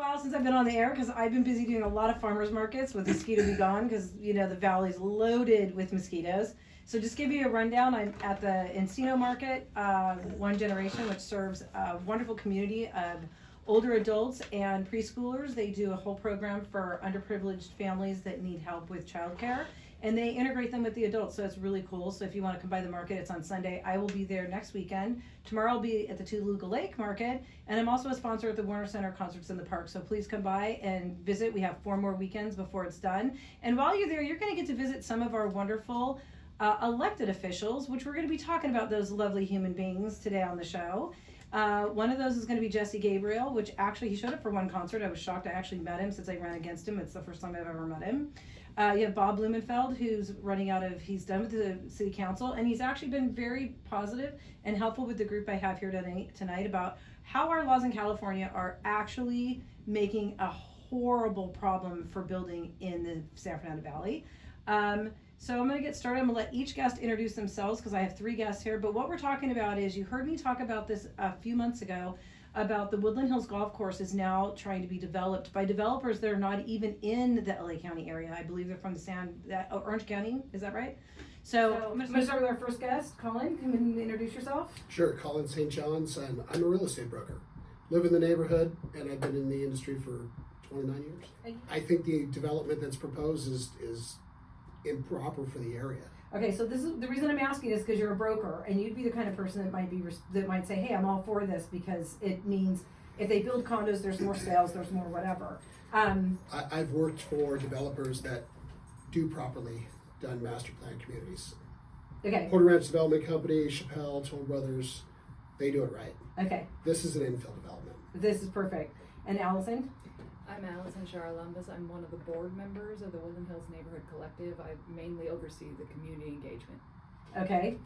while since I've been on the air because I've been busy doing a lot of farmers markets with Mosquito Be Gone because, you know, the valley's loaded with mosquitoes. So just give you a rundown, I'm at the Encino Market, One Generation, which serves a wonderful community of older adults and preschoolers. They do a whole program for underprivileged families that need help with childcare, and they integrate them with the adults, so it's really cool. So if you want to come by the market, it's on Sunday. I will be there next weekend. Tomorrow I'll be at the Toluca Lake Market, and I'm also a sponsor at the Warner Center Concerts in the Park, so please come by and visit. We have 4 more weekends before it's done, and while you're there, you're going to get to visit some of our wonderful elected officials, which we're going to be talking about those lovely human beings today on the show. One of those is going to be Jesse Gabriel, which actually he showed up for one concert. I was shocked I actually met him since I ran against him. It's the first time I've ever met him. You have Bob Blumenfeld, who's he's done with the city council, and he's actually been very positive and helpful with the group I have here tonight about how our laws in California are actually making a horrible problem for building in the San Fernando Valley. So I'm going to get started. I'm going to let each guest introduce themselves because I have 3 guests here. But what we're talking about is, you heard me talk about this a few months ago, about the Woodland Hills Golf Course is now trying to be developed by developers that are not even in the LA County area. I believe they're from Orange County. Is that right? So I'm going to start with our first guest. Collin, can you introduce yourself? Sure. Collin St Johns, and I'm a real estate broker. Live in the neighborhood, and I've been in the industry for 29 years. I think the development that's proposed is improper for the area. Okay, so this is the reason I'm asking is because you're a broker, and you'd be the kind of person that might say, "Hey, I'm all for this," because it means if they build condos, there's more sales, there's more whatever. I've worked for developers that do properly done master plan communities. Okay. Porter Ranch Development Company, Chappelle, Toll Brothers, they do it right. Okay. This is an infill development. This is perfect. And Allison? I'm Allison Char-Lumbus. I'm one of the board members of the Woodland Hills Neighborhood Collective. I mainly oversee the community engagement. Okay.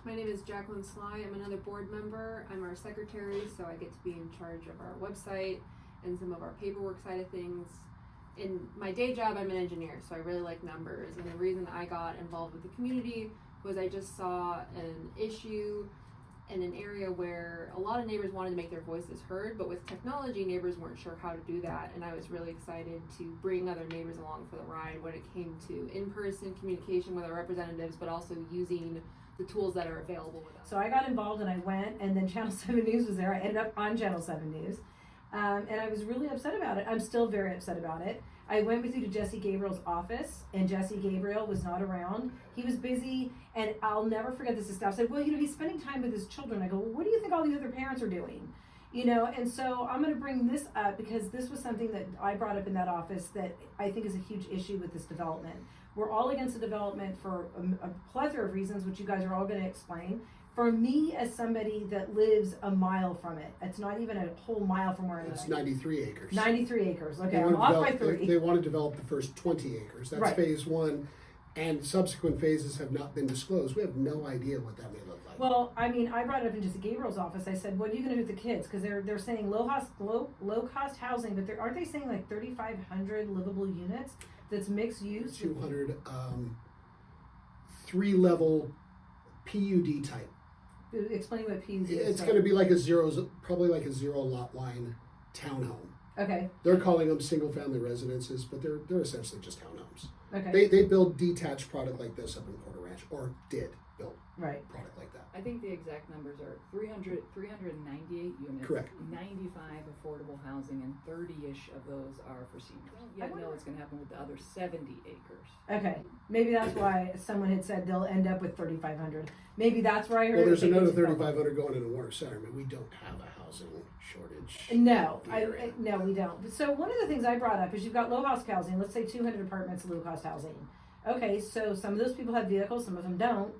My name is Jacqueline Sly. I'm another board member. I'm our secretary, so I get to be in charge of our website and some of our paperwork side of things. In my day job, I'm an engineer, so I really like numbers. And the reason I got involved with the community was I just saw an issue in an area where a lot of neighbors wanted to make their voices heard, but with technology, neighbors weren't sure how to do that. And I was really excited to bring other neighbors along for the ride when it came to in-person communication with our representatives, but also using the tools that are available with us. So I got involved and I went, and then Channel 7 News was there. I ended up on Channel 7 News. And I was really upset about it. I'm still very upset about it. I went with you to Jesse Gabriel's office, and Jesse Gabriel was not around. He was busy, and I'll never forget this. The staff said, "Well, you know, he's spending time with his children." I go, "Well, what do you think all these other parents are doing?" You know, and so I'm going to bring this up because this was something that I brought up in that office that I think is a huge issue with this development. We're all against the development for a plethora of reasons, which you guys are all going to explain. For me, as somebody that lives a mile from it, it's not even a whole mile from where I live. It's 93 acres. 93 acres. Okay, I'm off by 3. They want to develop the first 20 acres. That's right. phase 1, and subsequent phases have not been disclosed. We have no idea what that may look like. Well, I mean, I brought it up in Jesse Gabriel's office. I said, "What are you going to do with the kids?" Because they're saying low cost housing, but aren't they saying like 3,500 livable units that's mixed use? 200 3-level PUD type. Explain what PUD is. It's going to be like probably like a 0 lot line townhome. Okay. They're calling them single family residences, but they're essentially just townhomes. Okay. They build detached product like this up in Porter Ranch, or did build product like that. I think the exact numbers are 398 units, Correct. 95 affordable housing, and 30-ish of those are for seniors. You don't know what's going to happen with the other 70 acres. Okay, maybe that's why someone had said they'll end up with 3,500. Maybe that's where I heard. Well, there's another 3,500 going into Warner Center. I mean, we don't have a housing shortage. No, no, we don't. So one of the things I brought up is you've got low cost housing. Let's say 200 apartments, low cost housing. Okay, so some of those people have vehicles, some of them don't.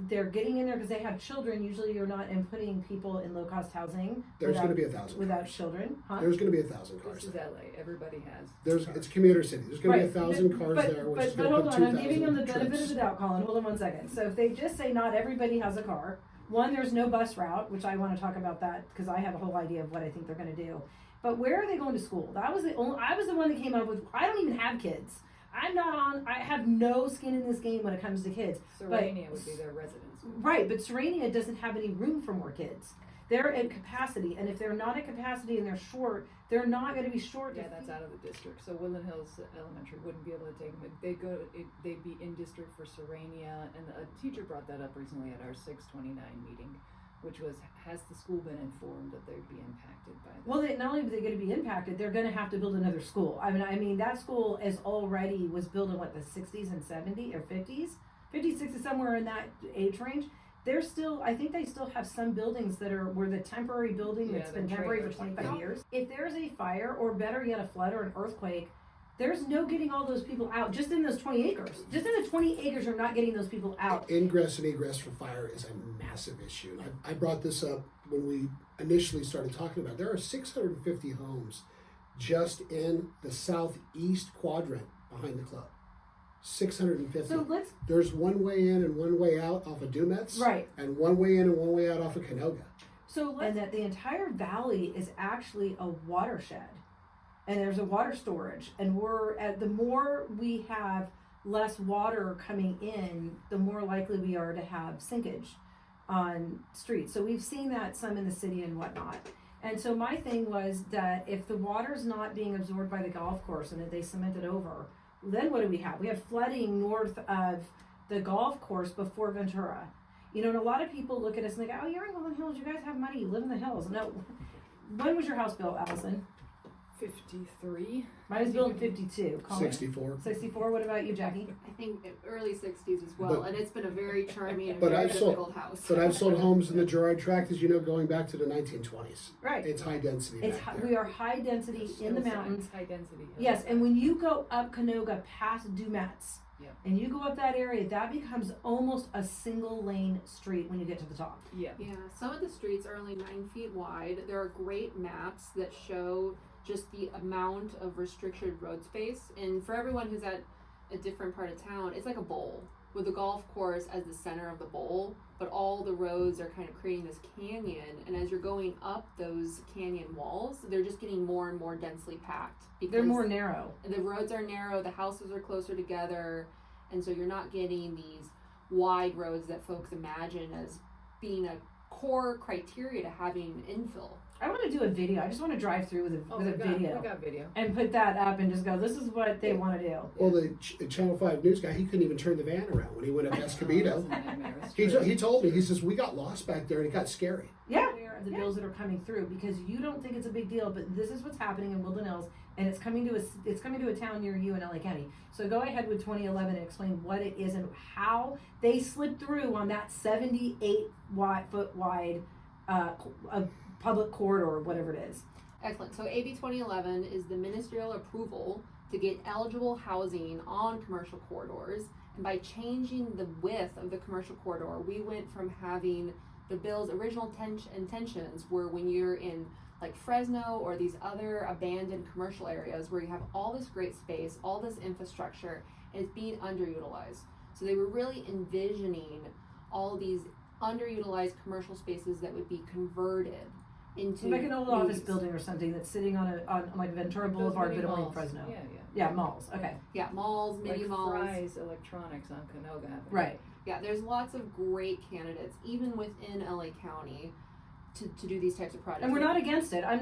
They're getting in there because they have children. Usually you're not putting people in low cost housing. There's going to be 1,000 without cars. Children. Huh? There's going to be 1,000 cars. This is LA. Everybody has. It's a commuter city. There's going to be 1,000 cars there, which is but going to hold put on, 2,000 I'm giving them the benefit trips. of the doubt, Collin. Hold on 1 second. So if they just say not everybody has a car, one, there's no bus route, which I want to talk about that because I have a whole idea of what I think they're going to do. But where are they going to school? I was the one that came up with. I don't even have kids. I have no skin in this game when it comes to kids. Serenia would be their residence. Right, but Serenia doesn't have any room for more kids. They're at capacity, and if they're not at capacity and they're short, they're not gonna be short. Yeah, that's out of the district, so Woodland Hills Elementary wouldn't be able to take them. They'd be in district for Serenia, and a teacher brought that up recently at our 629 meeting, which was, has the school been informed that they'd be impacted by this? Well, not only are they gonna be impacted, they're gonna have to build another school. I mean, that school was built in what, the 60s and 70s or 50s? 50s, 60s, somewhere in that age range. I think they still have some buildings were the temporary building that's been temporary for 25 years. If there's a fire, or better yet, a flood or an earthquake, there's no getting all those people out just in those 20 acres. Just in the 20 acres, you're not getting those people out. Ingress and egress for fire is a massive issue. I brought this up when we initially started talking about it. There are 650 homes just in the southeast quadrant behind the club. 650. So There's one way in and one way out off of Dumetz. Right. And one way in and one way out off of Canoga. And that the entire valley is actually a watershed. And there's a water storage. And the more we have less water coming in, the more likely we are to have sinkage on streets. So we've seen that some in the city and whatnot. And so my thing was that if the water's not being absorbed by the golf course and that they cement it over, then what do we have? We have flooding north of the golf course before Ventura. And a lot of people look at us and they go, oh, you're in Woodland Hills, you guys have money, you live in the hills. No. When was your house built, Allison? 53. Mine was built in 52. Collin? 64. 64. What about you, Jackie? I think early 60s as well, and it's been a very charming and But very I've difficult house. But I've sold homes in the Girard Tract, as you know, going back to the 1920s. Right. It's high density. We are high density in the mountains. High density. Yes, and when you go up Canoga past Dumetz, Yep. and you go up that area, that becomes almost a single lane street when you get to the top. Yeah. Yeah, some of the streets are only 9 feet wide. There are great maps that show just the amount of restricted road space. And for everyone who's at a different part of town, it's like a bowl with the golf course as the center of the bowl, but all the roads are kind of creating this canyon. And as you're going up those canyon walls, they're just getting more and more densely packed. They're more narrow. The roads are narrow, the houses are closer together, and so you're not getting these wide roads that folks imagine as being a core criteria to having infill. I want to do a video. I just want to drive through with a video. We got video. And put that up and just go, this is what they want to do. Well, the Channel 5 news guy, he couldn't even turn the van around when he went up Escobedo. He told me, he says, we got lost back there and it got scary. Yeah. The bills that are coming through, because you don't think it's a big deal, but this is what's happening in Woodland Hills, and it's coming to a town near you in LA County. So go ahead with 2011 and explain what it is and how they slipped through on that 78-foot wide public corridor, whatever it is. Excellent. So AB 2011 is the ministerial approval to get eligible housing on commercial corridors. And by changing the width of the commercial corridor, we went from having the bill's original intentions were when you're in like Fresno or these other abandoned commercial areas where you have all this great space, all this infrastructure, and it's being underutilized. So they were really envisioning all these underutilized commercial spaces that would be converted into like an old office building or something that's sitting on like Ventura Boulevard, but only in Fresno. Yeah, malls. Okay. Yeah, malls, mini like malls. Fry's Electronics on Canoga Avenue. Right. Yeah, there's lots of great candidates, even within LA County, to do these types of projects. And we're not against it. I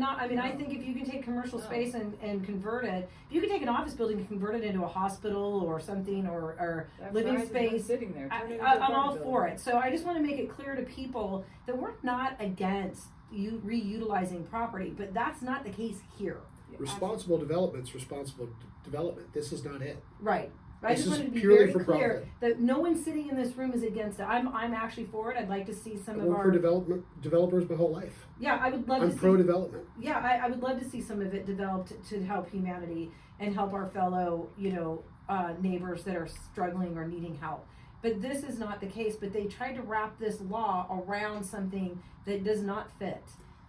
think if you can take commercial space and convert it, if you can take an office building and convert it into a hospital or something or living space, sitting there. I'm all for it. So I just want to make it clear to people that we're not against you reutilizing property, but that's not the case here. Responsible development's responsible development. This is not it. Right. I just wanted to be very clear that no one sitting in this room is against it. I'm actually for it. I'd like to see some of our developers my whole life. Yeah, I would love to see. I'm pro development. Yeah, I would love to see some of it developed to help humanity and help our fellow, neighbors that are struggling or needing help. But this is not the case. But they tried to wrap this law around something that does not fit.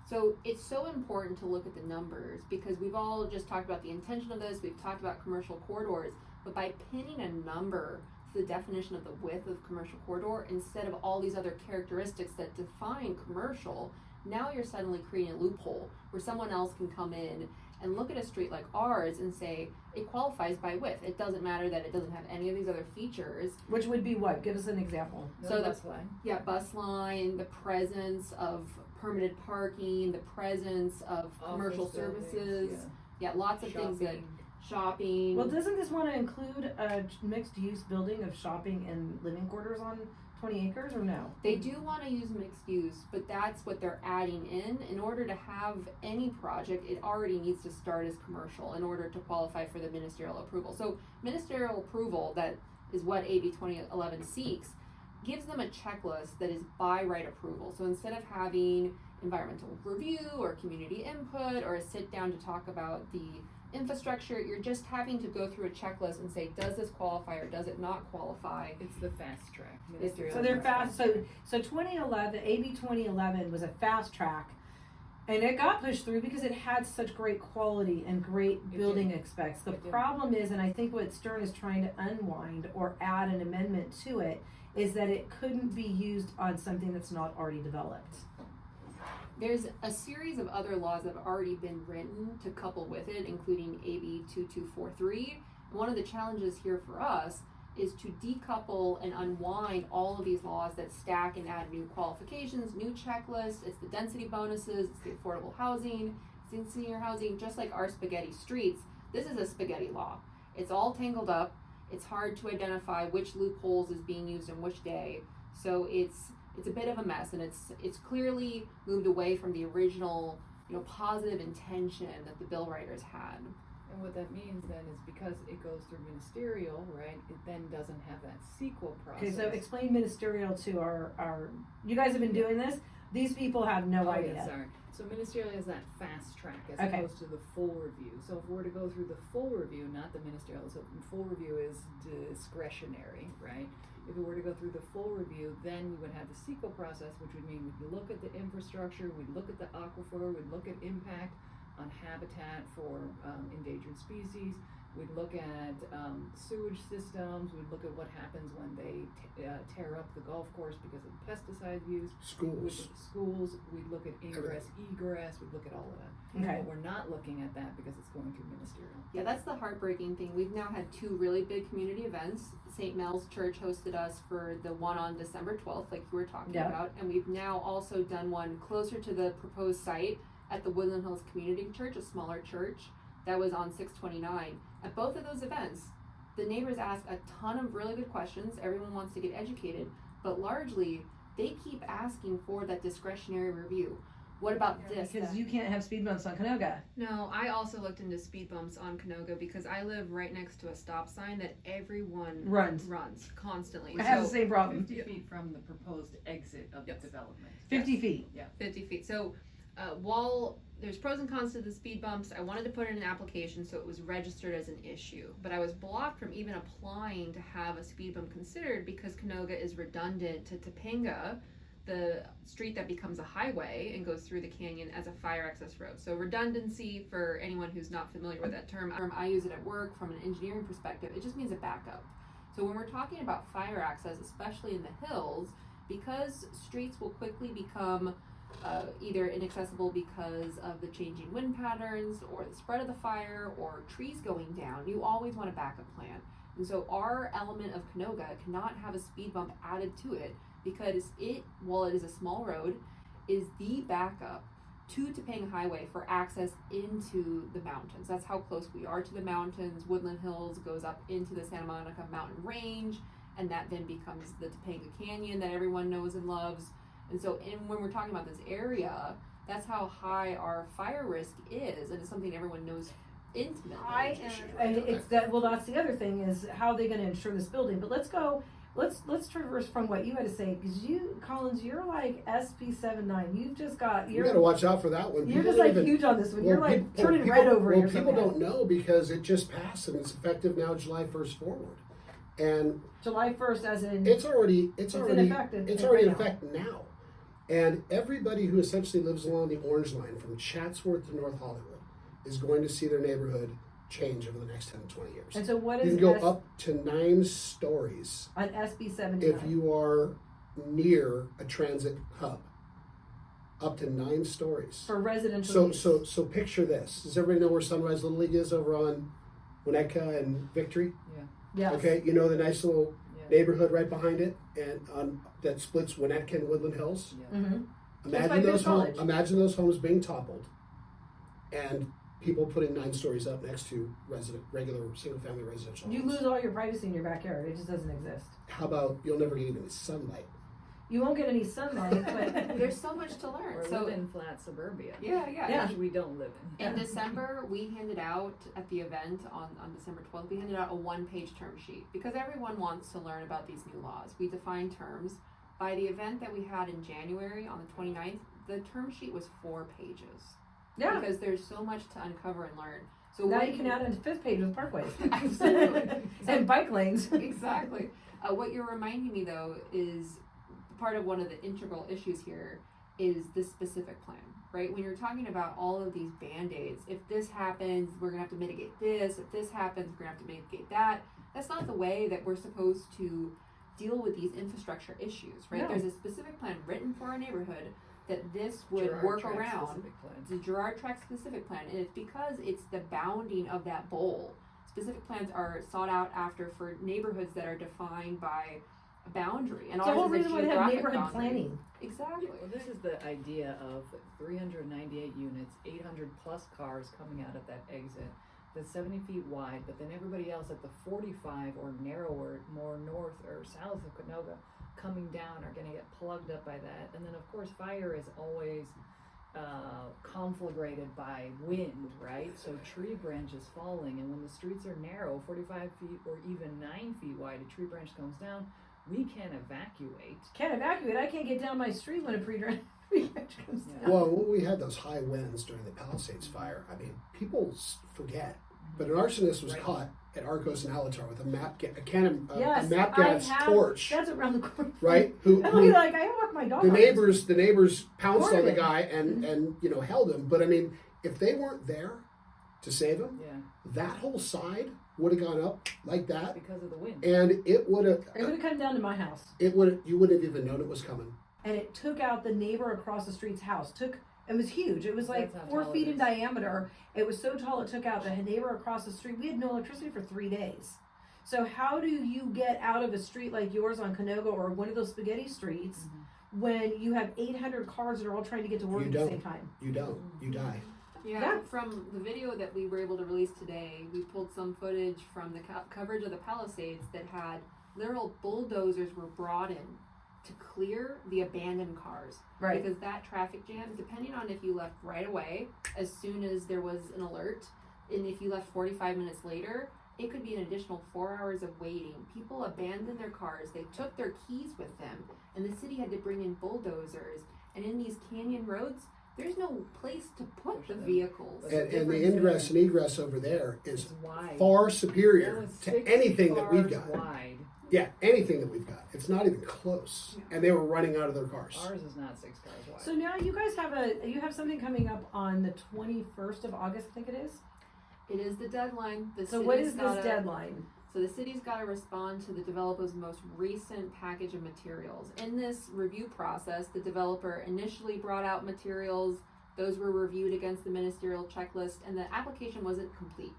So it's so important to look at the numbers because we've all just talked about the intention of this. We've talked about commercial corridors. But by pinning a number to the definition of the width of commercial corridor instead of all these other characteristics that define commercial, now you're suddenly creating a loophole where someone else can come in and look at a street like ours and say it qualifies by width. It doesn't matter that it doesn't have any of these other features. Which would be what? Give us an example. So bus line. Yeah, bus line, the presence of permitted parking, the presence of commercial Office buildings, services. Yeah, lots of things that shopping. Well, doesn't this want to include a mixed-use building of shopping and living quarters on 20 acres, or no? They do want to use mixed use, but that's what they're adding in. In order to have any project, it already needs to start as commercial in order to qualify for the ministerial approval. So ministerial approval, that is what AB 2011 seeks, gives them a checklist that is by right approval. So instead of having environmental review or community input or a sit down to talk about the infrastructure, you're just having to go through a checklist and say, does this qualify or does it not qualify? It's the fast track. Ministerial. So they're fast. So 2011, AB 2011 was a fast track, and it got pushed through because it had such great quality and great building specs. The problem is, and I think what Stern is trying to unwind or add an amendment to it, is that it couldn't be used on something that's not already developed. There's a series of other laws that have already been written to couple with it, including AB 2243. One of the challenges here for us is to decouple and unwind all of these laws that stack and add new qualifications, new checklists. It's the density bonuses, it's the affordable housing, it's the senior housing, just like our spaghetti streets. This is a spaghetti law. It's all tangled up. It's hard to identify which loopholes is being used on which day. So it's a bit of a mess, and it's clearly moved away from the original, positive intention that the bill writers had. And what that means then is because it goes through ministerial, right, it then doesn't have that sequel process. Okay, so explain ministerial to our you guys have been doing this. These people have no idea. Yeah, sorry. So ministerial is that fast track as Okay. opposed to the full review. So if we're to go through the full review, not the ministerial, so full review is discretionary, right? If we were to go through the full review, then we would have the sequel process, which would mean we'd look at the infrastructure, we'd look at the aquifer, we'd look at impact on habitat for endangered species, we'd look at sewage systems, we'd look at what happens when they tear up the golf course because of pesticide use. Schools, we'd look at ingress, egress, we'd look at all of that. Okay. But we're not looking at that because it's going through ministerial. Yeah, that's the heartbreaking thing. We've now had two really big community events. St. Mel's Church hosted us for the one on December 12th, like you were talking about, and we've now also done one closer to the proposed site at the Woodland Hills Community Church, a smaller church, that was on 629. At both of those events, the neighbors ask a ton of really good questions. Everyone wants to get educated, but largely they keep asking for that discretionary review. What about this? Because you can't have speed bumps on Canoga. No, I also looked into speed bumps on Canoga because I live right next to a stop sign that everyone runs constantly. I have the same problem. 50 feet from the proposed exit of the development. 50 feet. Yeah. 50 feet. So while there's pros and cons to the speed bumps, I wanted to put in an application so it was registered as an issue. But I was blocked from even applying to have a speed bump considered because Canoga is redundant to Topanga, the street that becomes a highway and goes through the canyon as a fire access road. So redundancy, for anyone who's not familiar with that term, I use it at work from an engineering perspective. It just means a backup. So when we're talking about fire access, especially in the hills, because streets will quickly become either inaccessible because of the changing wind patterns or the spread of the fire or trees going down, you always want a backup plan. And so our element of Canoga cannot have a speed bump added to it because it, while it is a small road, is the backup to Topanga Highway for access into the mountains. That's how close we are to the mountains. Woodland Hills goes up into the Santa Monica Mountain Range, and that then becomes the Topanga Canyon that everyone knows and loves. And so when we're talking about this area, that's how high our fire risk is, and it's something everyone knows intimately. And it's that. Well, that's the other thing is how are they going to insure this building? But let's traverse from what you had to say because you, Collins, you're like SP79. You've just got You got to watch out for that one. You're People just like even- huge on this one. well, You're like people- turning people- red over well, here. people don't know because it just passed and it's effective now July 1st forward. And July 1st, as in it's already in effect. it's already in effect now. And everybody who essentially lives along the orange line from Chatsworth to North Hollywood is going to see their neighborhood change over the next 10 to 20 years. And so what is you can go up to 9 stories on SB79 if you are near a transit hub. Up to 9 stories. for residential use. So picture this. Does everybody know where Sunrise Little League is over on Winnetka and Victory? Yes. Okay, you know the nice little Yeah. neighborhood right behind it and that splits Winnetka and Woodland Hills? Yeah. Mm-hmm. Imagine those homes being toppled, and people putting 9 stories up next to regular single-family residential homes. You lose all your privacy in your backyard. It just doesn't exist. How about you'll never get even sunlight? You won't get any sunlight, but There's so much to learn. Or So live in flat suburbia. Yeah. Which we don't live in. in December, we handed out at the event on December 12th, we handed out a 1-page term sheet because everyone wants to learn about these new laws. We defined terms. By the event that we had in January on the 29th, the term sheet was 4 pages. yeah. Because there's so much to uncover and learn. So Now what you can add a 5th page with parkways. Absolutely. And bike lanes. Exactly. What you're reminding me though is part of one of the integral issues here is the specific plan, right? When you're talking about all of these band-aids, if this happens, we're gonna have to mitigate this. If this happens, we're gonna have to mitigate that. That's not the way that we're supposed to deal with these infrastructure issues, right? No. There's a specific plan written for our neighborhood that this would Gerard work Track around. specific plans. The Gerard Track specific plan, and it's because it's the bounding of that bowl. Specific plans are sought out after for neighborhoods that are defined by a boundary, and It's the ours whole is a reason why they have geographic neighborhood boundary. planning. Exactly. Well, this is the idea of 398 units, 800 plus cars coming out of that exit that's 70 feet wide, but then everybody else at the 45 or narrower, more north or south of Canoga coming down are going to get plugged up by that. And then, of course, fire is always conflagrated by wind, right? So tree branches falling, and when the streets are narrow, 45 feet or even 9 feet wide, a tree branch comes down, we can't evacuate. Can't evacuate. I can't get down my street when a pre-branch comes Yeah. down. Well, when we had those high winds during the Palisades fire, I mean, people forget. But an arsonist was Right. caught at Arcos and Alatar with a map Yes, gas I have. torch, That's around the corner. right? And I'll be like, I walk my dog. the neighbors pounced on the Horrible. guy and held him. But I mean, if they weren't there to save him, Yeah, that whole side would have gone up like that, because of the wind. and it would have It would have come down to my house. you wouldn't have even known it was coming. And it took out the neighbor across the street's house. It was huge. It was like That's how 4 tall feet it in is. diameter. It was so tall it took out the neighbor across the street. We had no electricity for 3 days. So how do you get out of a street like yours on Canoga or one of those spaghetti streets when you have 800 cars that are all trying to get to work You at the don't. same time? You don't. You die. Yeah, from the video that we were able to release today, we pulled some footage from the coverage of the Palisades that had literal bulldozers were brought in to clear the abandoned cars. Right. Because that traffic jam, depending on if you left right away, as soon as there was an alert, and if you left 45 minutes later, it could be an additional 4 hours of waiting. People abandoned their cars, they took their keys with them, and the city had to bring in bulldozers. And in these canyon roads, there's no place to put the vehicles. There's And the difference ingress in- and egress over there is It's wide. far That superior was to 6 anything that we've cars got. Wide. Yeah, anything that we've got. It's not even close. Yeah. And they were running out of their cars. Ours is not 6 cars wide. So now you guys have something coming up on the 21st of August, I think it is. It is the deadline. So what is this deadline? So the city's got to respond to the developer's most recent package of materials. In this review process, the developer initially brought out materials. Those were reviewed against the ministerial checklist, and the application wasn't complete.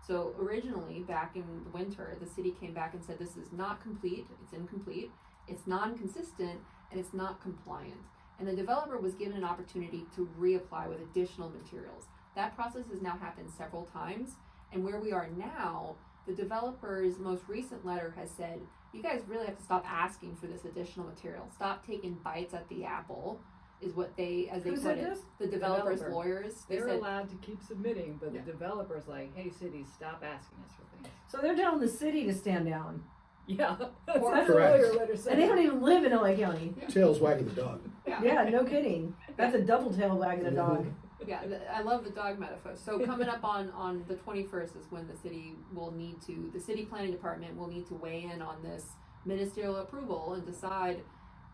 So originally, back in the winter, the city came back and said, this is not complete, it's incomplete, it's non-consistent, and it's not compliant. And the developer was given an opportunity to reapply with additional materials. That process has now happened several times, and where we are now, the developer's most recent letter has said, you guys really have to stop asking for this additional material. Stop taking bites at the apple, is what they, as they Who put said it. this? The developer's Developer. lawyers. They They're said, allowed to keep submitting, but Yeah. the developer's like, hey, cities, stop asking us for things. So they're telling the city to stand down. Yeah, that's Or- what the Correct. lawyer letter said. And they don't even live in LA County. Tails wagging the dog. Yeah, no kidding. That's a double tail wagging a dog. Yeah, I love the dog metaphor. So coming up on the 21st is when the city the city planning department will need to weigh in on this ministerial approval and decide,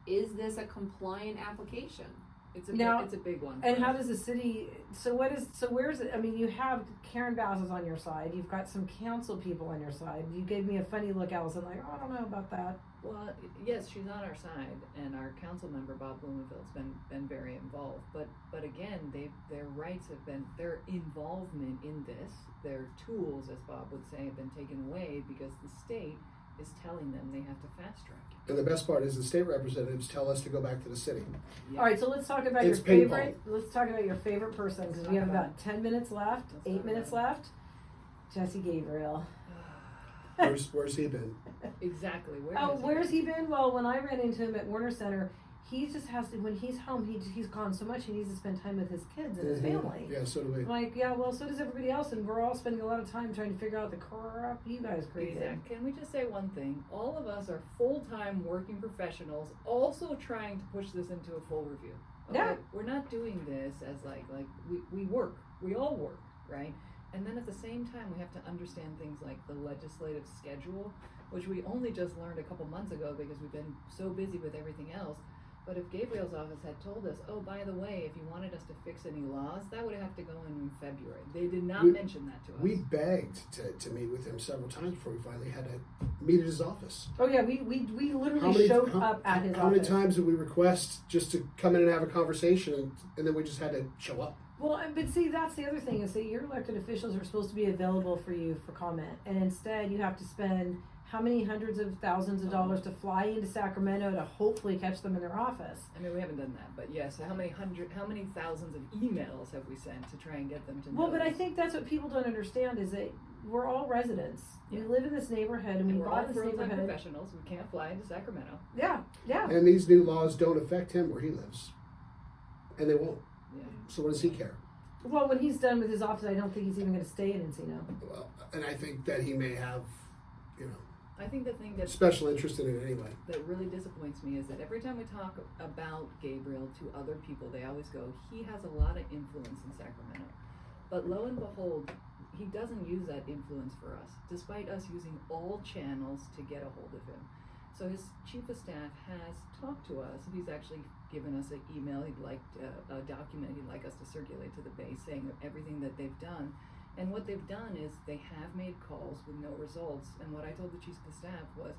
is this a compliant application? It's a Now- it's a big one. And for how us. does the city, where's it, I mean, you have Karen Bass is on your side, you've got some council people on your side. You gave me a funny look, Allison, like, oh, I don't know about that. Well, yes, she's on our side, and our council member Bob Blumenfield's been very involved. But again, their rights have been, their involvement in this, their tools, as Bob would say, have been taken away because the state is telling them they have to fast track. And the best part is the state representatives tell us to go back to the city. Yeah. All right, so let's talk about It's your ping favorite. Let's talk about your favorite person because we have about 10 minutes left, Let's 8 talk minutes about left. Jesse Gabriel. Where's he been? Exactly. Where's he been? Well, when I ran into him at Warner Center, he just has to. When he's home, he's gone so much. He needs to spend time with his kids and his family. Yeah, so do we. I'm like, yeah, well, so does everybody else, and we're all spending a lot of time trying to figure out the crap you guys created. Exactly. Can we just say one thing? All of us are full-time working professionals, also trying to push this into a full review. Okay? Yeah. We're not doing this as like we work. We all work, right? And then at the same time, we have to understand things like the legislative schedule, which we only just learned a couple months ago because we've been so busy with everything else. But if Gabriel's office had told us, oh, by the way, if you wanted us to fix any laws, that would have to go in February. They did not mention that to us. We begged to meet with him several times before we finally had to meet at his office. Oh yeah, we literally showed up at his office. How many times did we request just to come in and have a conversation, and then we just had to show up? Well, but see, that's the other thing is that your elected officials are supposed to be available for you for comment, and instead you have to spend how many hundreds of thousands of dollars to fly into Sacramento to hopefully catch them in their office. I mean, we haven't done that, but yes, how many thousands of emails have we sent to try and get them to know? Well, but I think that's what people don't understand is that we're all residents. Yeah. We live in this neighborhood, and we we're all bought this full-time neighborhood. professionals. We can't fly into Sacramento. Yeah, yeah. And these new laws don't affect him where he lives, and they won't. Yeah. So what does he care? Well, when he's done with his office, I don't think he's even going to stay in Encino. Well, and I think that he may have, I think the thing that special interest in it anyway. that really disappoints me is that every time we talk about Gabriel to other people, they always go, he has a lot of influence in Sacramento. But lo and behold, he doesn't use that influence for us, despite us using all channels to get a hold of him. So his chief of staff has talked to us. He's actually given us an email. He'd like a document he'd like us to circulate to the base saying everything that they've done. And what they've done is they have made calls with no results. And what I told the chief of staff was,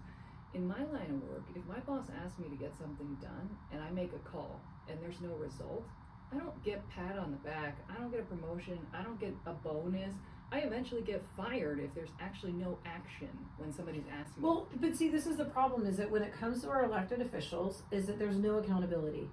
in my line of work, if my boss asks me to get something done and I make a call and there's no result, I don't get pat on the back. I don't get a promotion. I don't get a bonus. I eventually get fired if there's actually no action when somebody's asking. Well, but see, this is the problem is that when it comes to our elected officials, is that there's no accountability.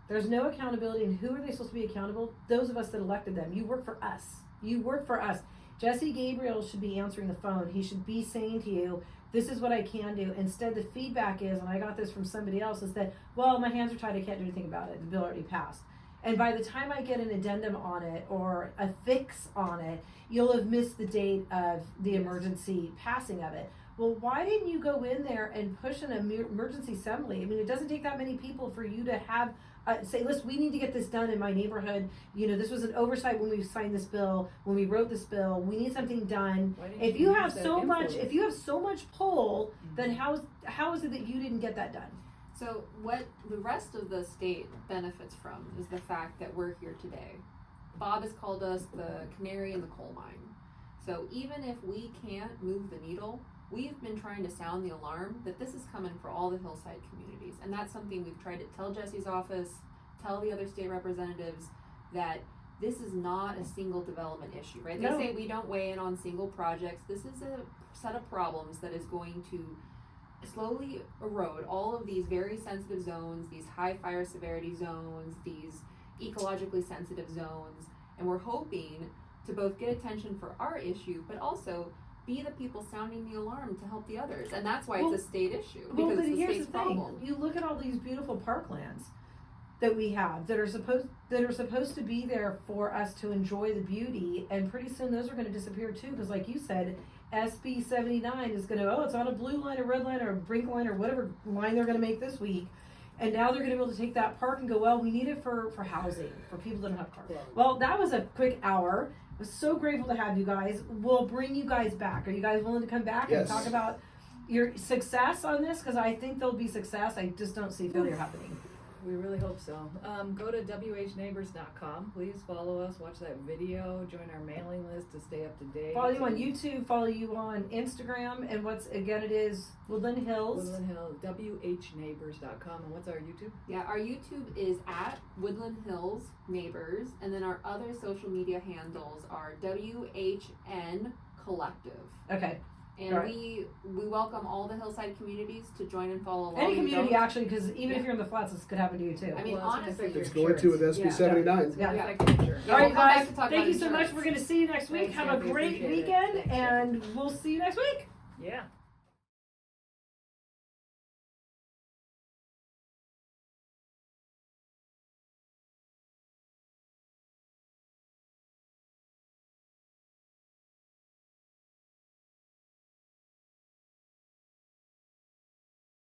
There's no accountability, and who are they supposed to be accountable? Those of us that elected them. You work for us. You work for us. Jesse Gabriel should be answering the phone. He should be saying to you, this is what I can do. Instead, the feedback is, and I got this from somebody else, is that, well, my hands are tied. I can't do anything about it. The bill already passed. And by the time I get an addendum on it or a fix on it, you'll have missed the date of the emergency passing of it. Well, why didn't you go in there and push an emergency assembly? I mean, it doesn't take that many people for you to have say, listen, we need to get this done in my neighborhood. You know, this was an oversight when we signed this bill, when we wrote this bill. We need something done. If you have so much pull, then how is it that you didn't get that done? So what the rest of the state benefits from is the fact that we're here today. Bob has called us the canary in the coal mine. So even if we can't move the needle, we've been trying to sound the alarm that this is coming for all the hillside communities. And that's something we've tried to tell Jesse's office, tell the other state representatives, that this is not a single development issue, right? They say we don't weigh in on single projects. This is a set of problems that is going to slowly erode all of these very sensitive zones, these high fire severity zones, these ecologically sensitive zones. And we're hoping to both get attention for our issue, but also be the people sounding the alarm to help the others. And that's why it's a state issue, because it's the state's problem. You look at all these beautiful parklands that we have that are supposed to be there for us to enjoy the beauty, and pretty soon those are going to disappear too, because like you said, SB 79 is going to, it's on a blue line, a red line, or a brink line, or whatever line they're going to make this week. And now they're going to be able to take that park and go, well, we need it for housing, for people that don't have cars. Well, that was a quick hour. I was so grateful to have you guys. We'll bring you guys back. Are you guys willing to come back and talk about your success on this? Because I think there'll be success. I just don't see failure happening. We really hope so. Go to whneighbors.com. Please follow us, watch that video, join our mailing list to stay up to date. Follow you on YouTube, follow you on Instagram, and it is Woodland Hills. Woodland Hills, whneighbors.com. And what's our YouTube? Yeah, our YouTube is at Woodland Hills Neighbors, and then our other social media handles are WHN Collective. Okay. And Right. we welcome all the hillside communities to join and follow along. Any We community don't- actually, because even if you're in the flats, this could happen to you too. I mean, Well, it's gonna honestly, affect your It's going to with insurance. SB 79. Yeah. Yeah. Affect your insurance. Yeah, All right, we'll come back guys. to talk Thank about you so much. insurance. We're going to see you next week. Thanks, Have a Jeffi. great Appreciate it. weekend, Thanks, Jeffi. and we'll see you next week. Yeah.